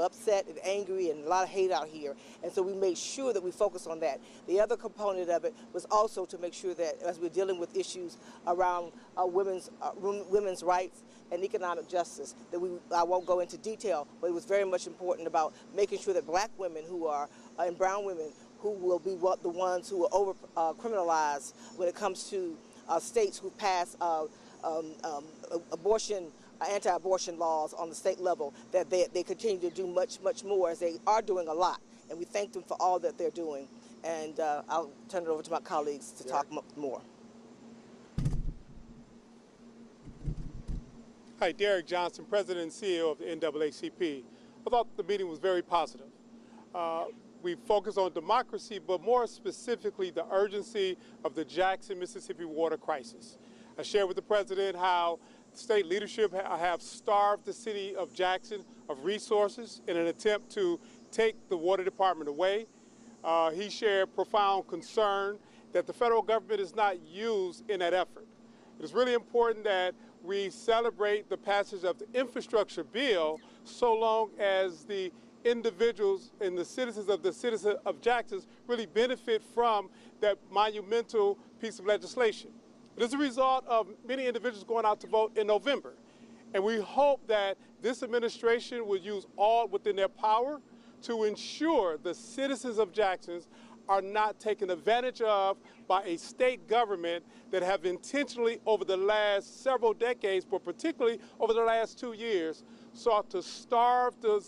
upset and angry and a lot of hate out here. And so we made sure that we focus on that. The other component of it was also to make sure that as we're dealing with issues around women's rights and economic justice, that I won't go into detail, but it was very much important about making sure that black women who are, and brown women who will be the ones who are over criminalized when it comes to states who pass anti-abortion laws on the state level, that they continue to do much more, as they are doing a lot. And we thank them for all that they're doing. And I'll turn it over to my colleagues to talk more. Hi, Derek Johnson, President and CEO of the NAACP. I thought the meeting was very positive. We focused on democracy, but more specifically the urgency of the Jackson, Mississippi water crisis. I shared with the President how state leadership have starved the city of Jackson of resources in an attempt to take the water department away. He shared profound concern that the federal government is not used in that effort. It is really important that we celebrate the passage of the infrastructure bill so long as the individuals and the citizens of Jackson really benefit from that monumental piece of legislation. It is a result of many individuals going out to vote in November. And we hope that this administration will use all within their power to ensure the citizens of Jackson are not taken advantage of by a state government that have intentionally over the last several decades, but particularly over the last 2 years, sought to starve the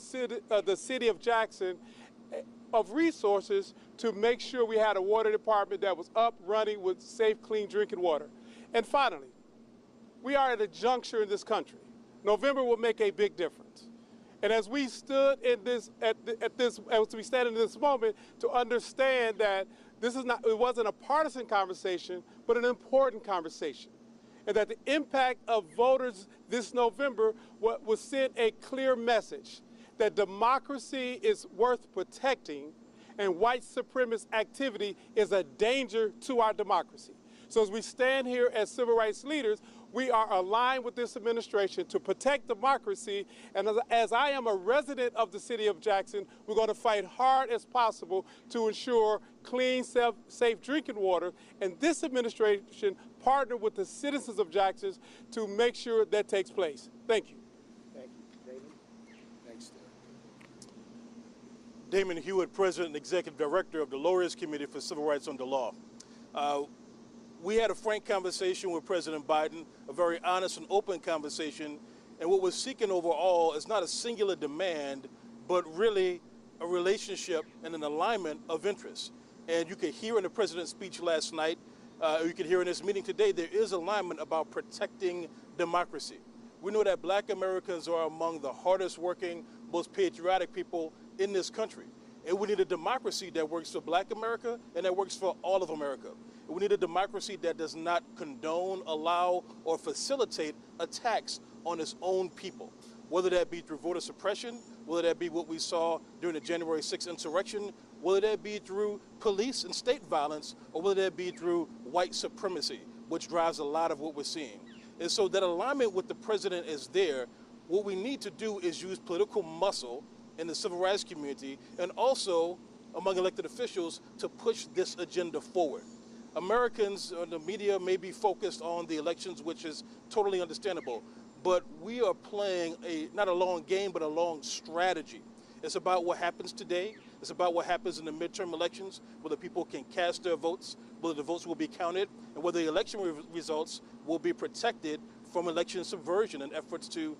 city of Jackson of resources to make sure we had a water department that was up, running with safe, clean drinking water. And finally, we are at a juncture in this country. November will make a big difference. And as we stood in this, as we stand in this moment, to understand that it wasn't a partisan conversation, but an important conversation. And that the impact of voters this November will send a clear message that democracy is worth protecting and white supremacist activity is a danger to our democracy. So as we stand here as civil rights leaders, we are aligned with this administration to protect democracy. And as I am a resident of the city of Jackson, we're going to fight hard as possible to ensure clean, safe drinking water. And this administration partnered with the citizens of Jackson to make sure that takes place. Thank you. Thank you. David? Thanks, Derek. Damon Hewitt, President and Executive Director of the Laureus Committee for Civil Rights Under Law. We had a frank conversation with President Biden, a very honest and open conversation, and what we're seeking overall is not a singular demand, but really a relationship and an alignment of interests. And you could hear in the President's speech last night, you could hear in this meeting today, there is alignment about protecting democracy. We know that Black Americans are among the hardest working, most patriotic people in this country. And we need a democracy that works for Black America and that works for all of America. We need a democracy that does not condone, allow, or facilitate attacks on its own people, whether that be through voter suppression, whether that be what we saw during the January 6th insurrection, whether that be through police and state violence, or whether that be through white supremacy, which drives a lot of what we're seeing. And so that alignment with the president is there. What we need to do is use political muscle in the civil rights community and also among elected officials to push this agenda forward. Americans, the media may be focused on the elections, which is totally understandable, but we are playing not a long game, but a long strategy. It's about what happens today. It's about what happens in the midterm elections, whether people can cast their votes, whether the votes will be counted, and whether the election results will be protected from election subversion and efforts to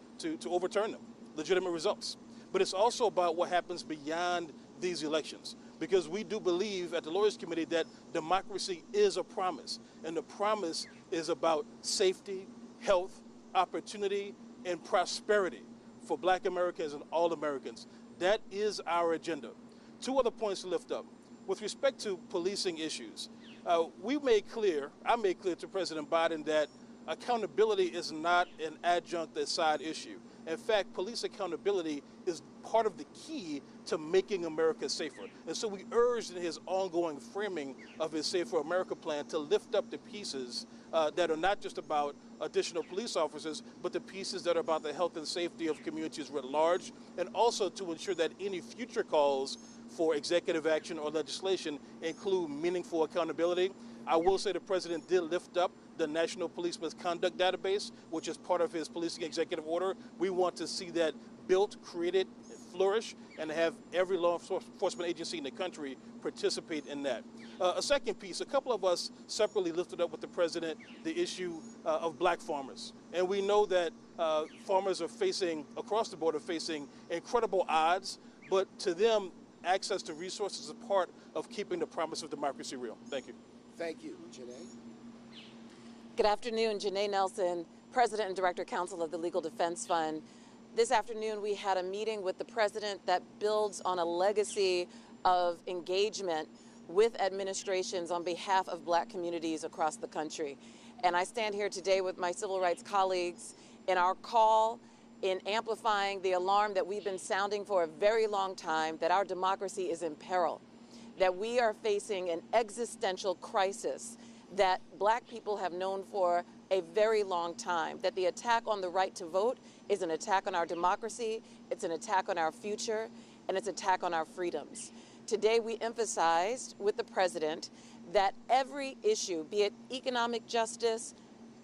overturn them, legitimate results. But it's also about what happens beyond these elections, because we do believe at the Laureus Committee that democracy is a promise, and the promise is about safety, health, opportunity, and prosperity for Black Americans and all Americans. That is our agenda. Two other points to lift up. With respect to policing issues, I made clear to President Biden that accountability is not an adjunct, a side issue. In fact, police accountability is part of the key to making America safer. And so we urged in his ongoing framing of his Safer America plan to lift up the pieces that are not just about additional police officers, but the pieces that are about the health and safety of communities writ large, and also to ensure that any future calls for executive action or legislation include meaningful accountability. I will say the president did lift up the National Police Misconduct Database, which is part of his policing executive order. We want to see that built, created, flourish, and have every law enforcement agency in the country participate in that. A second piece, a couple of us separately lifted up with the president the issue of black farmers. And we know that farmers are facing, across the board, are facing incredible odds, but to them, access to resources is a part of keeping the promise of democracy real. Thank you. Thank you. Janae? Good afternoon, Janae Nelson, President and Director Counsel of the Legal Defense Fund. This afternoon we had a meeting with the President that builds on a legacy of engagement with administrations on behalf of black communities across the country. And I stand here today with my civil rights colleagues in our call in amplifying the alarm that we've been sounding for a very long time, that our democracy is in peril, that we are facing an existential crisis that black people have known for a very long time, that the attack on the right to vote is an attack on our democracy, it's an attack on our future, and it's an attack on our freedoms. Today we emphasized with the president that every issue, be it economic justice,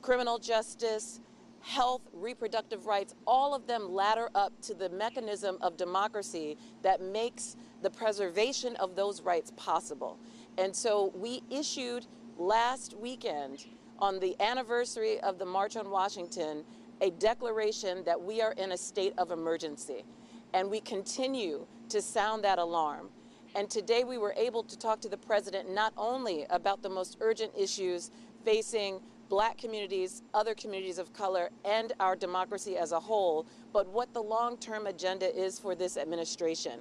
criminal justice, health, reproductive rights, all of them ladder up to the mechanism of democracy that makes the preservation of those rights possible. And so we issued last weekend, on the anniversary of the March on Washington, a declaration that we are in a state of emergency. And we continue to sound that alarm. And today we were able to talk to the president not only about the most urgent issues facing black communities, other communities of color, and our democracy as a whole, but what the long-term agenda is for this administration.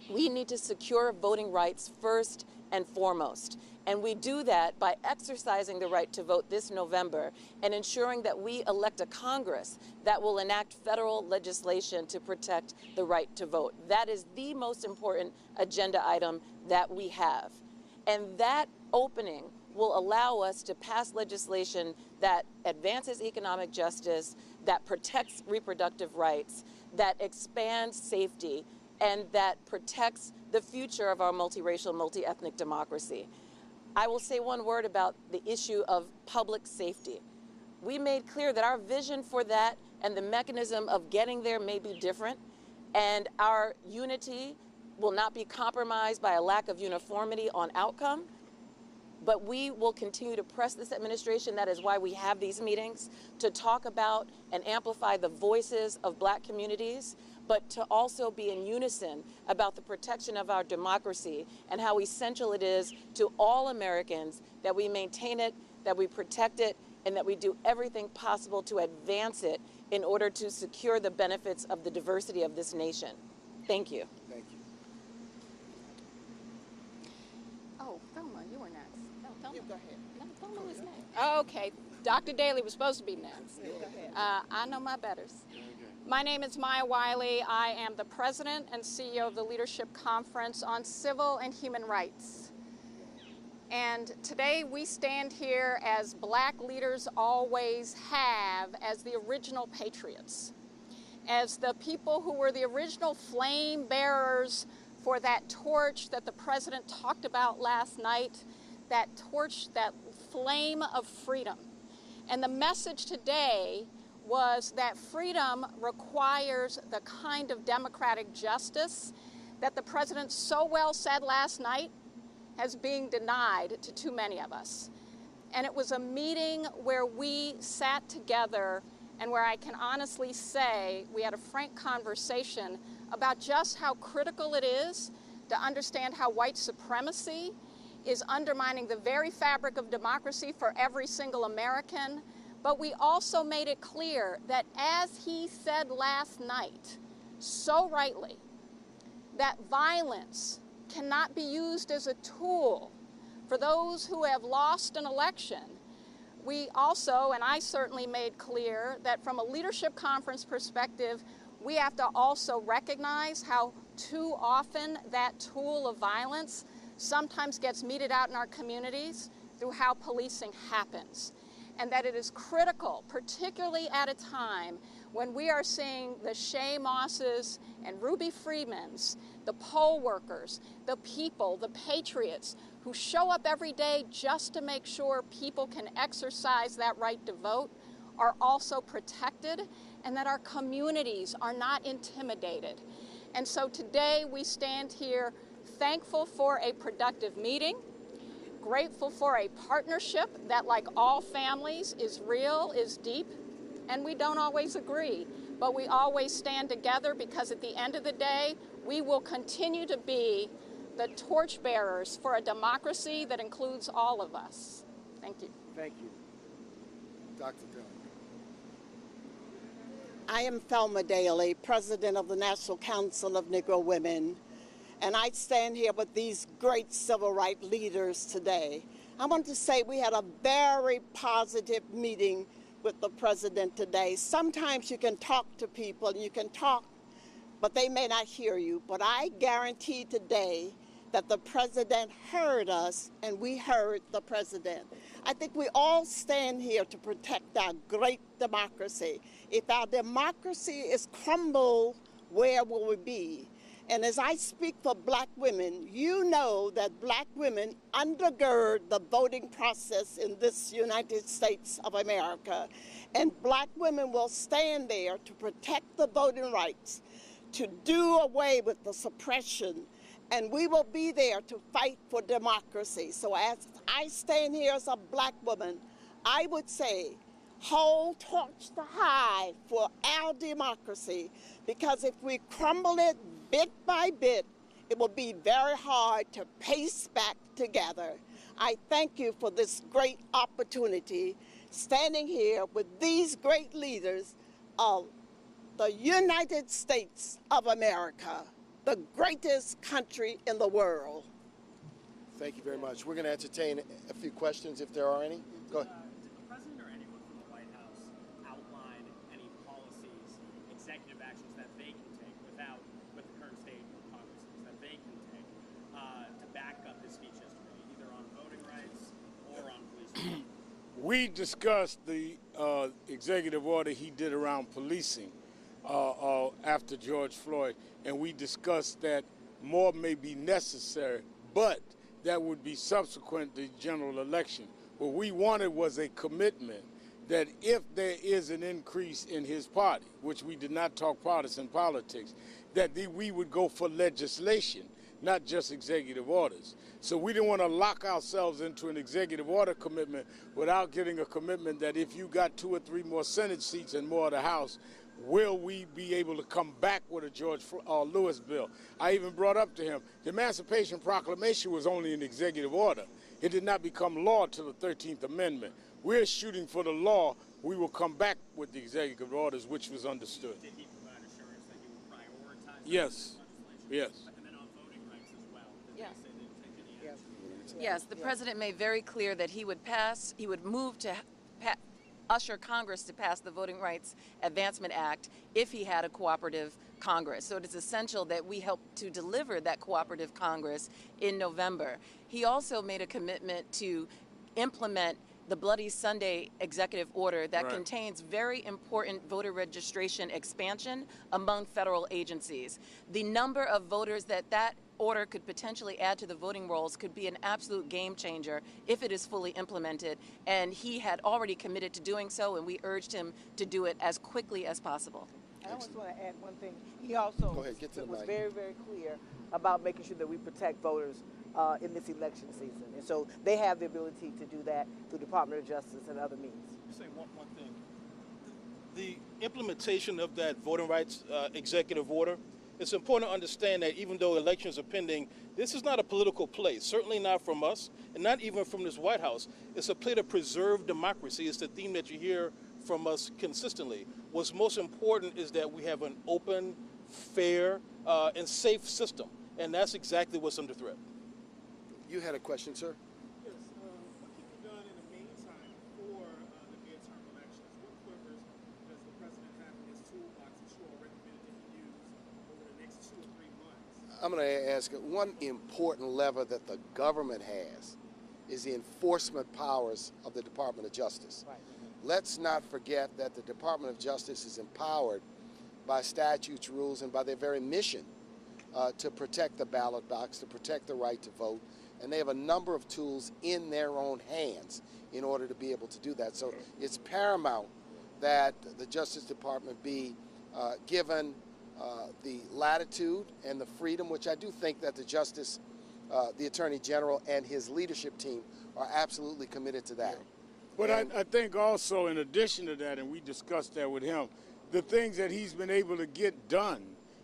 We need to secure voting rights first and foremost. And we do that by exercising the right to vote this November and ensuring that we elect a Congress that will enact federal legislation to protect the right to vote. That is the most important agenda item that we have. And that opening will allow us to pass legislation that advances economic justice, that protects reproductive rights, that expands safety, and that protects the future of our multiracial, multi-ethnic democracy. I will say one word about the issue of public safety. We made clear that our vision for that and the mechanism of getting there may be different, and our unity will not be compromised by a lack of uniformity on outcome. But we will continue to press this administration. That is why we have these meetings, to talk about and amplify the voices of black communities, but to also be in unison about the protection of our democracy and how essential it is to all Americans that we maintain it, that we protect it, and that we do everything possible to advance it in order to secure the benefits of the diversity of this nation. Thank you. Thank you. Oh, Thelma, you were next. No, Thelma. You go ahead. No, Thelma was next. Okay, Dr. Daly was supposed to be next. I know my betters. My name is Maya Wiley. I am the president and CEO of the Leadership Conference on Civil and Human Rights. And today we stand here as black leaders always have, as the original patriots, as the people who were the original flame bearers for that torch that the president talked about last night, that torch, that flame of freedom. And the message today was that freedom requires the kind of democratic justice that the president so well said last night has being denied to too many of us. And it was a meeting where we sat together and where I can honestly say we had a frank conversation about just how critical it is to understand how white supremacy is undermining the very fabric of democracy for every single American. But we also made it clear that, as he said last night, so rightly, that violence cannot be used as a tool for those who have lost an election, We also, and I certainly made clear, that from a leadership conference perspective, we have to also recognize how too often that tool of violence sometimes gets meted out in our communities through how policing happens. And that it is critical, particularly at a time when we are seeing the Shay Mosses and Ruby Freemans, the poll workers, the people, the patriots, who show up every day just to make sure people can exercise that right to vote, are also protected, and that our communities are not intimidated. And so today we stand here thankful for a productive meeting, grateful for a partnership that, like all families, is real, is deep, and we don't always agree, but we always stand together, because at the end of the day, we will continue to be the torchbearers for a democracy that includes all of us. Thank you. Thank you. Dr. Daly. I am Thelma Daly, President of the National Council of Negro Women, and I stand here with these great civil rights leaders today. I want to say we had a very positive meeting with the President today. Sometimes you can talk to people and you can talk, but they may not hear you. But I guarantee today that the President heard us and we heard the President. I think we all stand here to protect our great democracy. If our democracy is crumbled, where will we be? And as I speak for black women, you know that black women undergird the voting process in this United States of America. And black women will stand there to protect the voting rights, to do away with the suppression, and we will be there to fight for democracy. So as I stand here as a black woman, I would say, hold torch to high for our democracy, because if we crumble it bit by bit, it will be very hard to pace back together. I thank you for this great opportunity, standing here with these great leaders of the United States of America, the greatest country in the world. Thank you very much. We're going to entertain a few questions if there are any. Go ahead. Did the President or anyone from the White House outline any policies, executive actions that they can take with the current state of Congress, that they can take to back up his speech yesterday, either on voting rights or on policing? We discussed the executive order he did around policing after George Floyd, and we discussed that more may be necessary, but that would be subsequent to the general election. What we wanted was a commitment that if there is an increase in his party, which we did not talk partisan politics, that we would go for legislation, not just executive orders. So we didn't want to lock ourselves into an executive order commitment without getting a commitment that if you got 2 or 3 more Senate seats and more of the House, will we be able to come back with a George Lewis bill? I even brought up to him, the Emancipation Proclamation was only an executive order. It did not become law till the 13th Amendment. We're shooting for the law. We will come back with the executive orders, which was understood. Did he provide assurance that he would prioritize Yes. legislation? Yes. And then on voting rights as well, did Yeah. they say they would take any action? Yes, the President made very clear that he would move to usher Congress to pass the Voting Rights Advancement Act if he had a cooperative Congress. So it is essential that we help to deliver that cooperative Congress in November. He also made a commitment to implement the Bloody Sunday executive order that contains very important voter registration expansion among federal agencies. The number of voters that order could potentially add to the voting rolls could be an absolute game changer if it is fully implemented, and he had already committed to doing so, and we urged him to do it as quickly as possible. I just want to add one thing. He also was very, very clear about making sure that we protect voters in this election season. And so they have the ability to do that through the Department of Justice and other means. Say one thing. The implementation of that voting rights executive order, it's important to understand that even though elections are pending, this is not a political play, certainly not from us, and not even from this White House. It's a play to preserve democracy. It's the theme that you hear from us consistently. What's most important is that we have an open, fair, and safe system, and that's exactly what's under threat. You had a question, sir? Yes. What can be done in the meantime for I'm going to ask, one important lever that the government has is the enforcement powers of the Department of Justice. Right. Let's not forget that the Department of Justice is empowered by statutes, rules, and by their very mission to protect the ballot box, to protect the right to vote. And they have a number of tools in their own hands in order to be able to do that. So it's paramount that the Justice Department be given the latitude and the freedom, which I do think that the Attorney General and his leadership team are absolutely committed to that. But I think also, in addition to that, and we discussed that with him, the things that he's been able to get done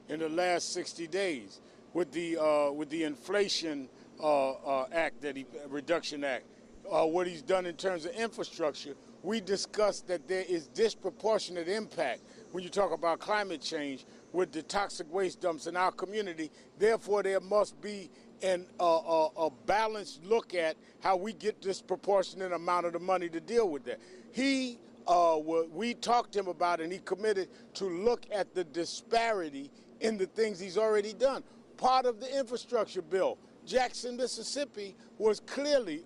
in the last 60 days with the Inflation Act, Reduction Act, what he's done in terms of infrastructure, we discussed that there is disproportionate impact when you talk about climate change with the toxic waste dumps in our community. Therefore, there must be a balanced look at how we get disproportionate amount of the money to deal with that. We talked to him about it, and he committed to look at the disparity in the things he's already done. Part of the infrastructure bill, Jackson, Mississippi, was clearly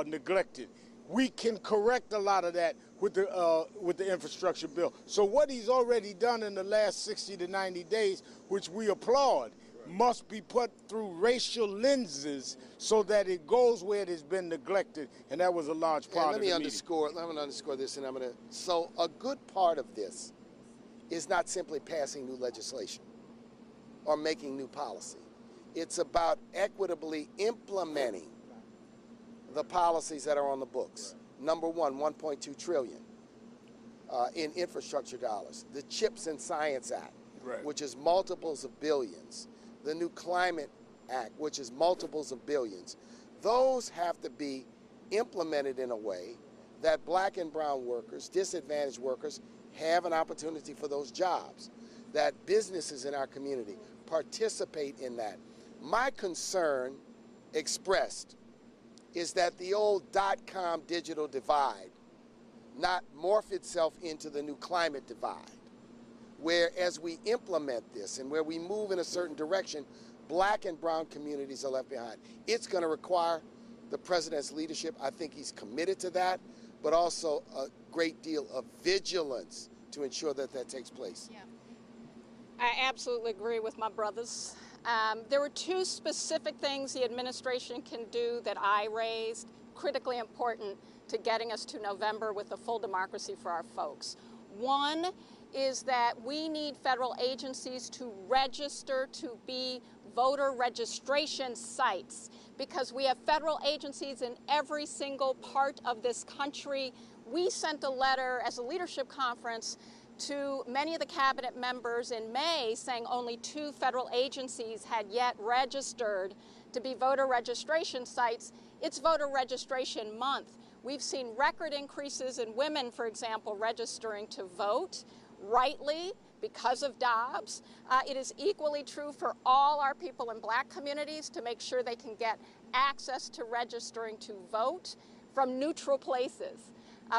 neglected. We can correct a lot of that with the infrastructure bill. So what he's already done in the last 60 to 90 days, which we applaud, must be put through racial lenses so that it goes where it has been neglected, and that was a large part of the meeting. Let me underscore this, and so a good part of this is not simply passing new legislation or making new policy. It's about equitably implementing the policies that are on the books. Number one, $1.2 trillion in infrastructure dollars. The CHIPS and Science Act, which is multiples of billions. The new Climate Act, which is multiples of billions. Those have to be implemented in a way that black and brown workers, disadvantaged workers, have an opportunity for those jobs, that businesses in our community participate in that. My concern expressed is that the old .com digital divide not morph itself into the new climate divide, where as we implement this and where we move in a certain direction, black and brown communities are left behind. It's going to require the president's leadership. I think he's committed to that, but also a great deal of vigilance to ensure that that takes place. Yeah. I absolutely agree with my brothers. There were two specific things the administration can do that I raised, critically important to getting us to November with a full democracy for our folks. One is that we need federal agencies to register to be voter registration sites, because we have federal agencies in every single part of this country. We sent a letter as a leadership conference to many of the cabinet members in May saying only 2 federal agencies had yet registered to be voter registration sites. It's voter registration month. We've seen record increases in women, for example, registering to vote, rightly, because of Dobbs. It is equally true for all our people in black communities to make sure they can get access to registering to vote from neutral places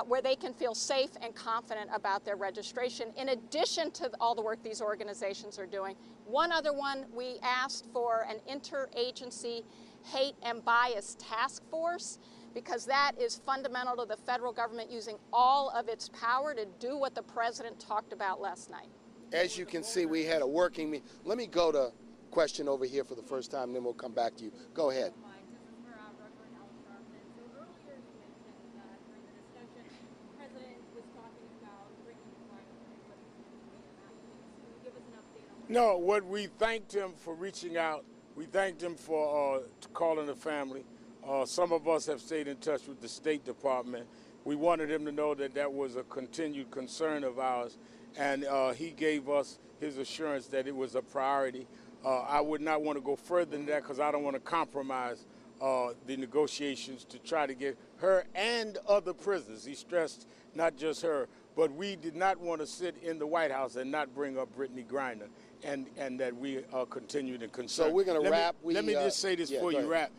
where they can feel safe and confident about their registration, in addition to all the work these organizations are doing. One other one, we asked for an interagency hate and bias task force, because that is fundamental to the federal government using all of its power to do what the president talked about last night. As you can see, we had a working meeting. Let me go to question over here for the first time, then we'll come back to you. Go ahead. No, what we thanked him for reaching out. We thanked him for calling the family. Some of us have stayed in touch with the State Department. We wanted him to know that that was a continued concern of ours, and he gave us his assurance that it was a priority. I would not want to go further than that because I don't want to compromise the negotiations to try to get her and other prisoners. He stressed not just her, but we did not want to sit in the White House and not bring up Brittany Griner, and that we continued in concern. So we're going to wrap. Let me just say this before you wrap.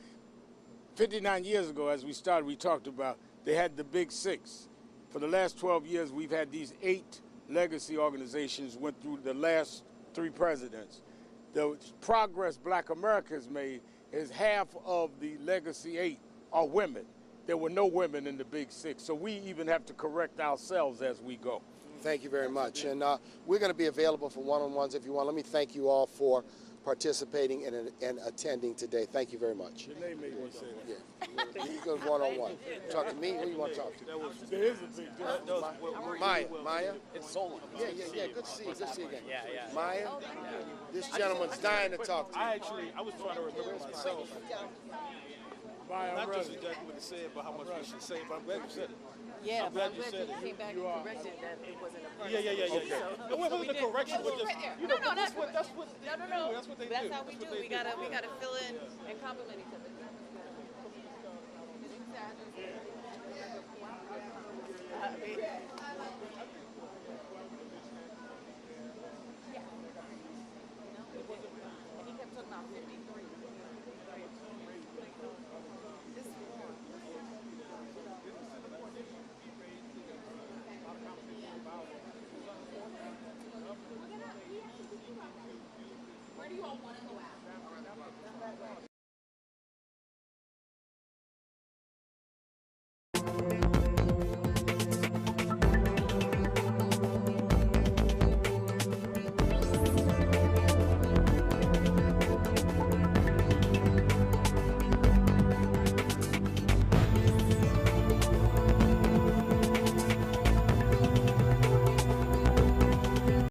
59 years ago, as we started, we talked about they had the Big Six. For the last 12 years, we've had these 8 legacy organizations, went through the last 3 presidents. the progress Black America has made is half of the Legacy 8 are women. There were no women in the Big Six, so we even have to correct ourselves as we go. Thank you very much. And we're going to be available for one-on-ones if you want. Let me thank you all for participating and attending today. Thank you very much. Your name made me say that. Yeah. You go one-on-one. Talk to me. Who you want to talk to? There is a big difference. Maya. It's Solon. Yeah. Good to see you. Good to see you again. Yeah. Maya, this gentleman's dying to talk to you. I was trying to remember myself. Not just exactly what to say about how much we should say, but I'm glad you said it. Yeah, I'm glad you said it. came back and corrected that it wasn't a part. Yeah. No, it wasn't a correction, but just, that's what they do. That's how we do. We gotta fill in and compliment each other.